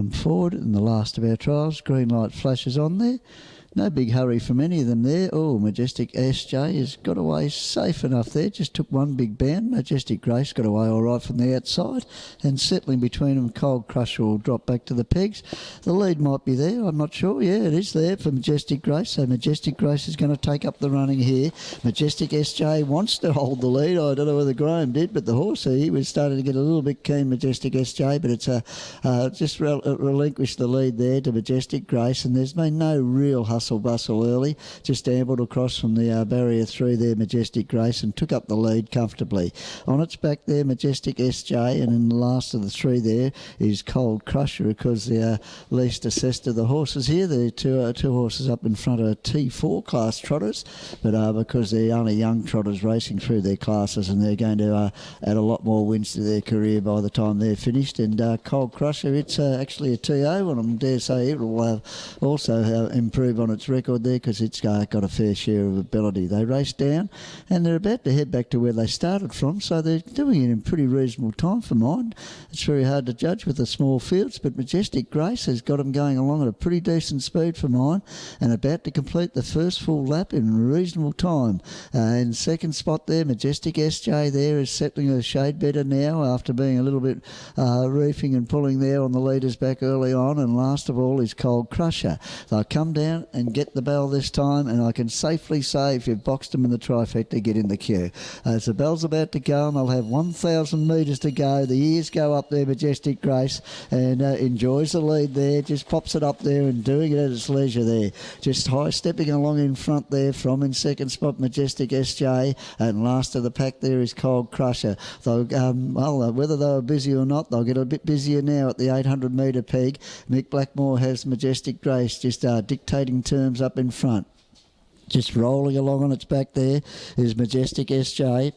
come forward in the last of our trials. Green light flashes on there. No big hurry from any of them there. Oh, Majestic SJ has got away safe enough there. Just took one big bound. Majestic Grace got away all right from the outside. And settling between them, Cold Crusher will drop back to the pegs. The lead might be there. I'm not sure. Yeah, it is there for Majestic Grace. So Majestic Grace is going to take up the running here. Majestic SJ wants to hold the lead. I don't know whether Graham did, but the horse, he was starting to get a little bit keen, Majestic SJ. But it's just relinquished the lead there to Majestic Grace. And there's been no real hustle bustle early, just ambled across from the barrier through there, Majestic Grace, and took up the lead comfortably. On its back there, Majestic SJ, and in the last of the three there is Cold Crusher, because the least assessed of the horses here. There are two horses up in front of T4 class trotters, but because they're only young trotters racing through their classes, and they're going to add a lot more wins to their career by the time they're finished. And Cold Crusher, it's actually a TO, and I dare say it will also improve on its record there, because it's got a fair share of ability. They race down and they're about to head back to where they started from, so they're doing it in pretty reasonable time for mine. It's very hard to judge with the small fields, but Majestic Grace has got them going along at a pretty decent speed for mine, and about to complete the first full lap in reasonable time. In second spot there, Majestic SJ there is settling a shade better now after being a little bit reefing and pulling there on the leaders back early on. And last of all is Cold Crusher. They'll come down and get the bell this time, and I can safely say if you've boxed them in the trifecta, get in the queue. As the bell's about to go, and they'll have 1,000 metres to go. The ears go up there, Majestic Grace, and enjoys the lead there, just pops it up there and doing it at its leisure there. Just high stepping along in front there from in second spot, Majestic SJ, and last of the pack there is Cold Crusher. They'll, whether they were busy or not, they'll get a bit busier now at the 800 metre peg. Mick Blackmore has Majestic Grace just dictating terms up in front. Just rolling along on its back there is Majestic SJ.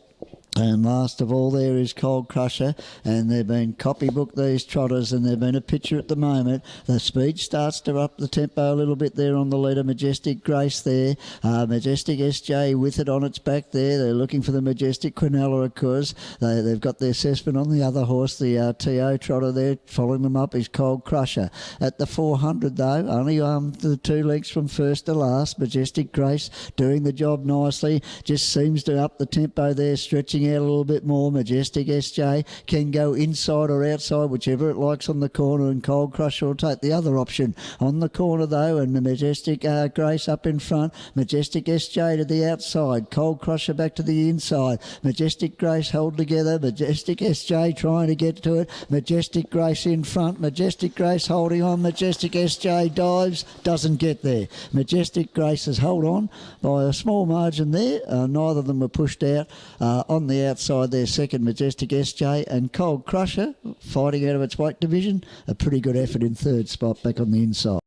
And last of all there is Cold Crusher, and they've been copybooked, these trotters, and they've been a picture at the moment. The speed starts to up the tempo a little bit there on the leader, Majestic Grace there. Majestic SJ with it on its back there. They're looking for the Majestic Quinella, of course. They've got the assessment on the other horse, the TO trotter there. Following them up is Cold Crusher. At the 400 though, only the 2 lengths from first to last. Majestic Grace doing the job nicely. Just seems to up the tempo there, stretching out a little bit more. Majestic SJ can go inside or outside, whichever it likes on the corner, and Cold Crusher will take the other option on the corner though, and the Majestic Grace up in front. Majestic SJ to the outside, Cold Crusher back to the inside. Majestic Grace held together, Majestic SJ trying to get to it. Majestic Grace in front, Majestic Grace holding on. Majestic SJ dives, doesn't get there. Majestic Grace has held on by a small margin there. Neither of them were pushed out. On the outside there, second Majestic SJ, and Cold Crusher fighting out of its weight division. A pretty good effort in third spot back on the inside.